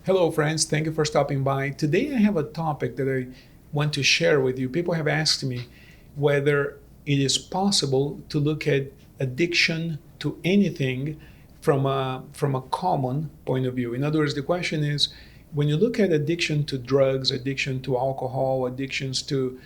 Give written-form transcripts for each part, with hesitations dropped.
Hello, friends. Thank you for stopping by. Today, I have a topic that I want to share with you. People have asked me whether it is possible to look at addiction to anything from a common point of view. In other words, the question is when you look at addiction to drugs, addiction to alcohol, addictions to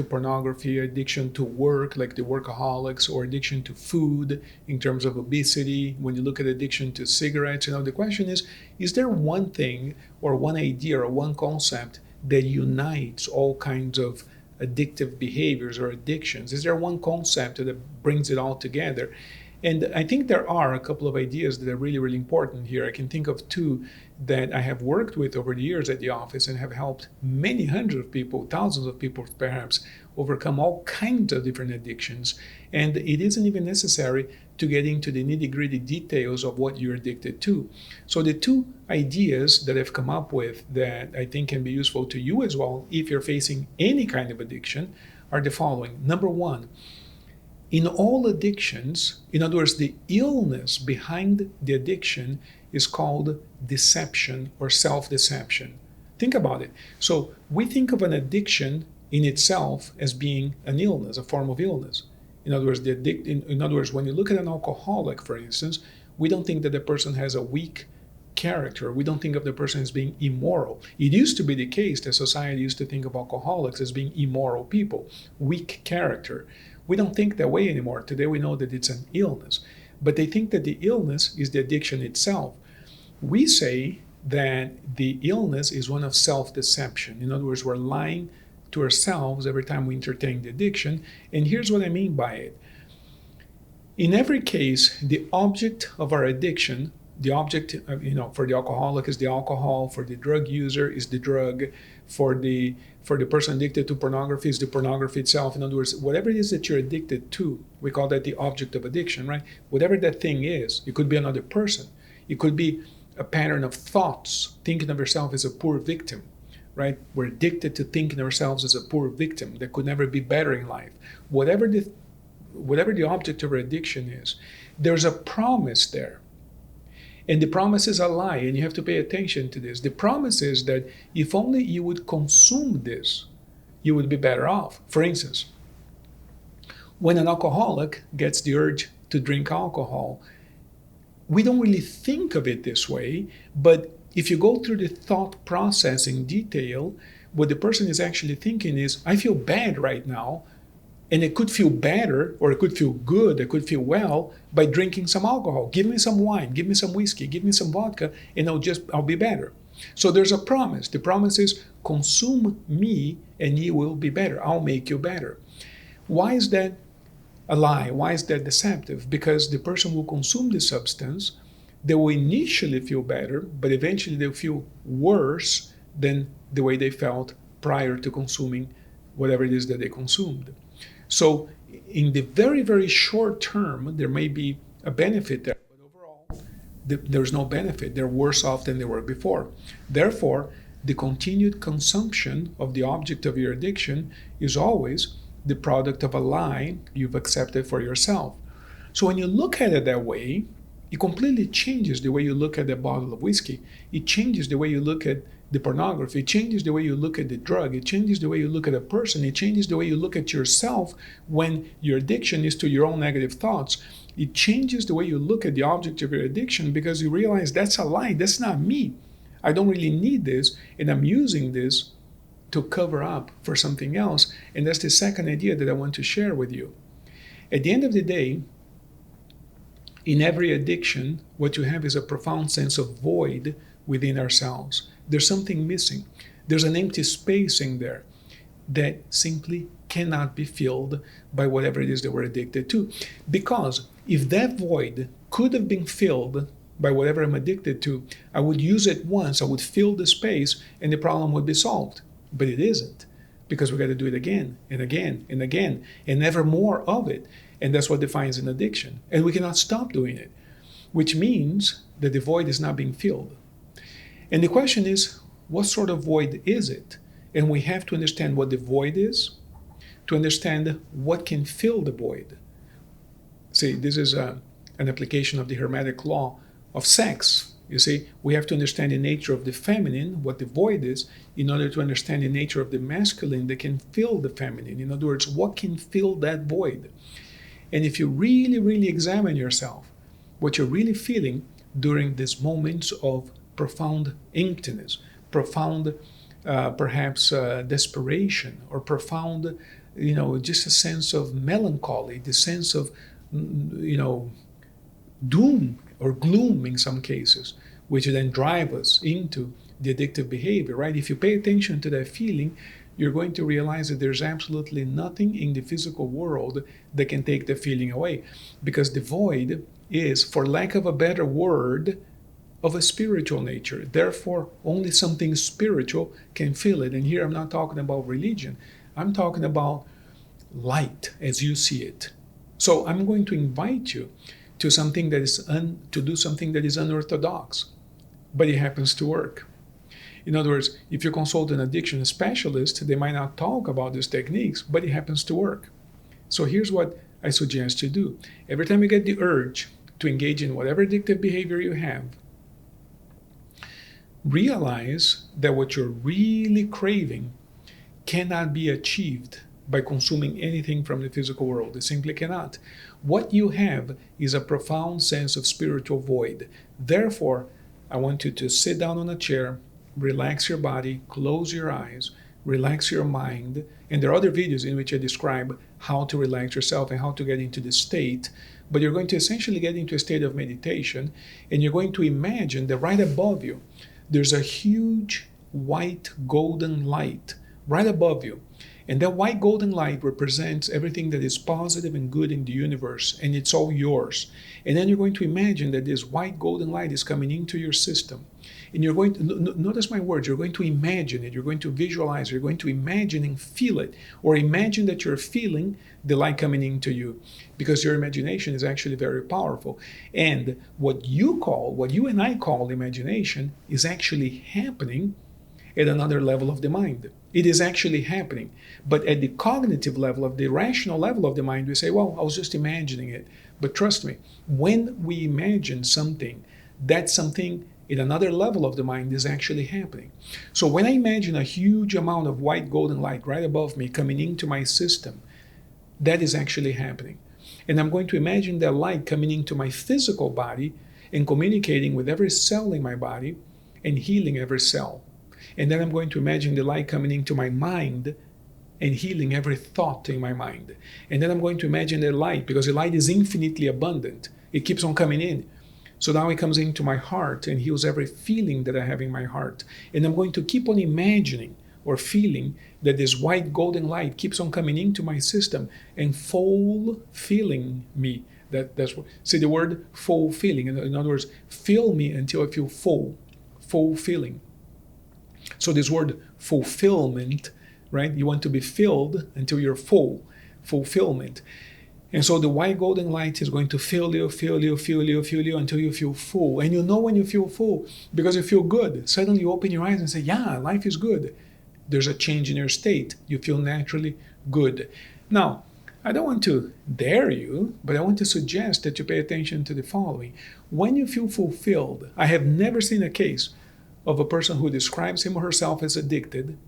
pornography, addiction to work, like the workaholics, or addiction to food in terms of obesity, when you look at addiction to cigarettes, the question is there one thing or one idea or one concept that unites all kinds of addictive behaviors or addictions? Is there one concept that brings it all together? And I think there are a couple of ideas that are really, really important here. I can think of two that I have worked with over the years at the office and have helped many hundreds of people, thousands of people perhaps, overcome all kinds of different addictions. And it isn't even necessary to get into the nitty gritty details of what you're addicted to. So, the two ideas that I've come up with that I think can be useful to you as well if you're facing any kind of addiction are the following. Number one, in all addictions, in other words, the illness behind the addiction is called deception or self deception. Think about it. So, we think of an addiction in itself as being an illness, a form of illness. In other words, in other words, when you look at an alcoholic, for instance, we don't think that the person has a weak character. We don't think of the person as being immoral. It used to be the case that society used to think of alcoholics as being immoral people, weak character. We don't think that way anymore. Today we know that it's an illness. But they think that the illness is the addiction itself. We say that the illness is one of self-deception. In other words, we're lying to ourselves every time we entertain the addiction. And here's what I mean by it. In every case, the object of our addiction, the object, for the alcoholic is the alcohol, for the drug user is the drug, for the person addicted to pornography is the pornography itself. In other words, whatever it is that you're addicted to, we call that the object of addiction, right? Whatever that thing is, it could be another person. It could be a pattern of thoughts, thinking of yourself as a poor victim, right? We're addicted to thinking of ourselves as a poor victim that could never be better in life. Whatever the object of our addiction is, there's a promise there. And the promise is a lie, and you have to pay attention to this. The promise is that if only you would consume this, you would be better off. For instance, when an alcoholic gets the urge to drink alcohol, we don't really think of it this way, but if you go through the thought process in detail, what the person is actually thinking is, I feel bad right now, and it could feel better, or it could feel good, it could feel well by drinking some alcohol. Give me some wine, give me some whiskey, give me some vodka, and I'll be better. So there's a promise. The promise is, consume me and you will be better. I'll make you better. Why is that a lie? Why is that deceptive? Because the person will consume the substance, they will initially feel better, but eventually they'll feel worse than the way they felt prior to consuming whatever it is that they consumed. So in the very, very short term, there may be a benefit there, but overall, there's no benefit. They're worse off than they were before. Therefore, the continued consumption of the object of your addiction is always the product of a lie you've accepted for yourself. So when you look at it that way, it completely changes the way you look at a bottle of whiskey. It changes the way you look at the pornography. It changes the way you look at the drug. It changes the way you look at a person. It changes the way you look at yourself when your addiction is to your own negative thoughts. It changes the way you look at the object of your addiction because you realize that's a lie. That's not me. I don't really need this, and I'm using this to cover up for something else. And that's the second idea that I want to share with you. At the end of the day, in every addiction, what you have is a profound sense of void within ourselves. There's something missing. There's an empty space in there that simply cannot be filled by whatever it is that we're addicted to. Because if that void could have been filled by whatever I'm addicted to, I would use it once, I would fill the space, and the problem would be solved. But it isn't, because we got to do it again and again and again, and never more of it. And that's what defines an addiction. And we cannot stop doing it, which means that the void is not being filled. And the question is, what sort of void is it? And we have to understand what the void is to understand what can fill the void. See, this is an application of the Hermetic law of sex. You see, we have to understand the nature of the feminine, what the void is, in order to understand the nature of the masculine that can fill the feminine. In other words, what can fill that void? And if you really, really examine yourself, what you're really feeling during these moments of profound emptiness, profound, perhaps desperation, or profound, just a sense of melancholy, the sense of, doom or gloom in some cases, which then drive us into the addictive behavior, right? If you pay attention to that feeling, you're going to realize that there's absolutely nothing in the physical world that can take the feeling away, because the void is, for lack of a better word, of a spiritual nature. Therefore, only something spiritual can fill it. And here I'm not talking about religion. I'm talking about light as you see it. So I'm going to invite you to something that is to do something that is unorthodox, but it happens to work. In other words, if you consult an addiction specialist, they might not talk about these techniques, but it happens to work. So here's what I suggest you do. Every time you get the urge to engage in whatever addictive behavior you have, realize that what you're really craving cannot be achieved by consuming anything from the physical world. It simply cannot. What you have is a profound sense of spiritual void. Therefore, I want you to sit down on a chair, relax your body, close your eyes, relax your mind. And there are other videos in which I describe how to relax yourself and how to get into this state. But you're going to essentially get into a state of meditation, and you're going to imagine that right above you, there's a huge white golden light right above you. And that white golden light represents everything that is positive and good in the universe, and it's all yours. And then you're going to imagine that this white golden light is coming into your system. And you're going to, notice my words, you're going to imagine it, you're going to visualize, you're going to imagine and feel it, or imagine that you're feeling the light coming into you, because your imagination is actually very powerful. And what you and I call imagination is actually happening at another level of the mind. It is actually happening. But at the cognitive level, of the rational level of the mind, we say, well, I was just imagining it. But trust me, when we imagine something, that something at another level of the mind is actually happening. So when I imagine a huge amount of white golden light right above me coming into my system, that is actually happening. And I'm going to imagine that light coming into my physical body and communicating with every cell in my body and healing every cell. And then I'm going to imagine the light coming into my mind and healing every thought in my mind. And then I'm going to imagine the light, because the light is infinitely abundant. It keeps on coming in. So now it comes into my heart and heals every feeling that I have in my heart. And I'm going to keep on imagining or feeling that this white golden light keeps on coming into my system and fulfilling me. That's what, see the word fulfilling. In other words, fill me until I feel full, fulfilling. So this word fulfillment, right? You want to be filled until you're full, fulfillment. And so the white golden light is going to fill you until you feel full. And you know when you feel full, because you feel good. Suddenly you open your eyes and say, yeah, life is good. There's a change in your state. You feel naturally good. Now, I don't want to dare you, but I want to suggest that you pay attention to the following. When you feel fulfilled, I have never seen a case of a person who describes him or herself as addicted,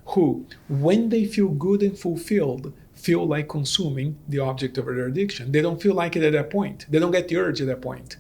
who, when they feel good and fulfilled, feel like consuming the object of their addiction. They don't feel like it at that point. They don't get the urge at that point.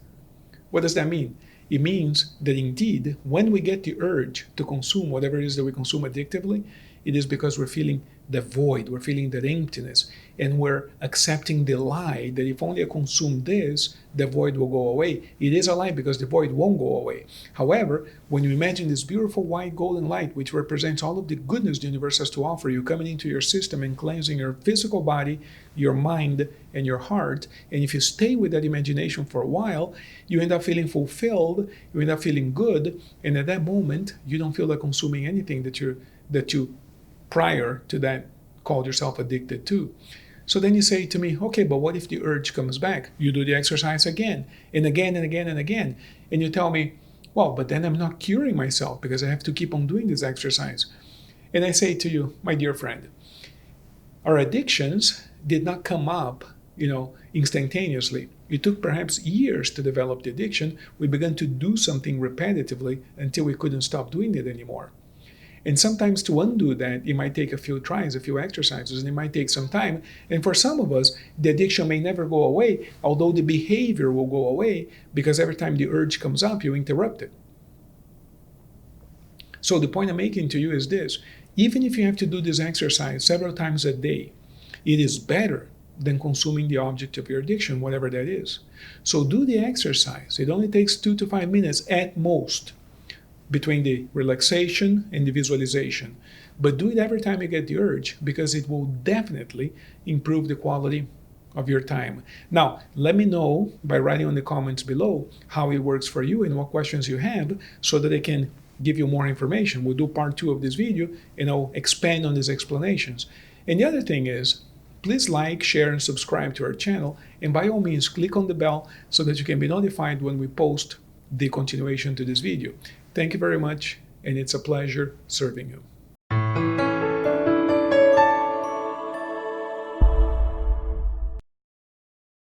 What does that mean? It means that indeed, when we get the urge to consume whatever it is that we consume addictively, it is because we're feeling the void, we're feeling that emptiness, and we're accepting the lie that if only I consume this, the void will go away. It is a lie because the void won't go away. However, when you imagine this beautiful white golden light, which represents all of the goodness the universe has to offer you, coming into your system and cleansing your physical body, your mind, and your heart, and if you stay with that imagination for a while, you end up feeling fulfilled, you end up feeling good, and at that moment, you don't feel like consuming anything that you prior to that called yourself addicted to. So then you say to me, okay, but what if the urge comes back? You do the exercise again and again and again and again. And you tell me, well, but then I'm not curing myself because I have to keep on doing this exercise. And I say to you, my dear friend, our addictions did not come up instantaneously. It took perhaps years to develop the addiction. We began to do something repetitively until we couldn't stop doing it anymore. And sometimes to undo that, it might take a few tries, a few exercises, and it might take some time. And for some of us, the addiction may never go away, although the behavior will go away because every time the urge comes up, you interrupt it. So the point I'm making to you is this. Even if you have to do this exercise several times a day, it is better than consuming the object of your addiction, whatever that is. So do the exercise. It only takes 2 to 5 minutes at most between the relaxation and the visualization. But do it every time you get the urge because it will definitely improve the quality of your time. Now, let me know by writing on the comments below how it works for you and what questions you have so that I can give you more information. We'll do part 2 of this video and I'll expand on these explanations. And the other thing is, please like, share, and subscribe to our channel. And by all means, click on the bell so that you can be notified when we post the continuation to this video. Thank you very much, and it's a pleasure serving you.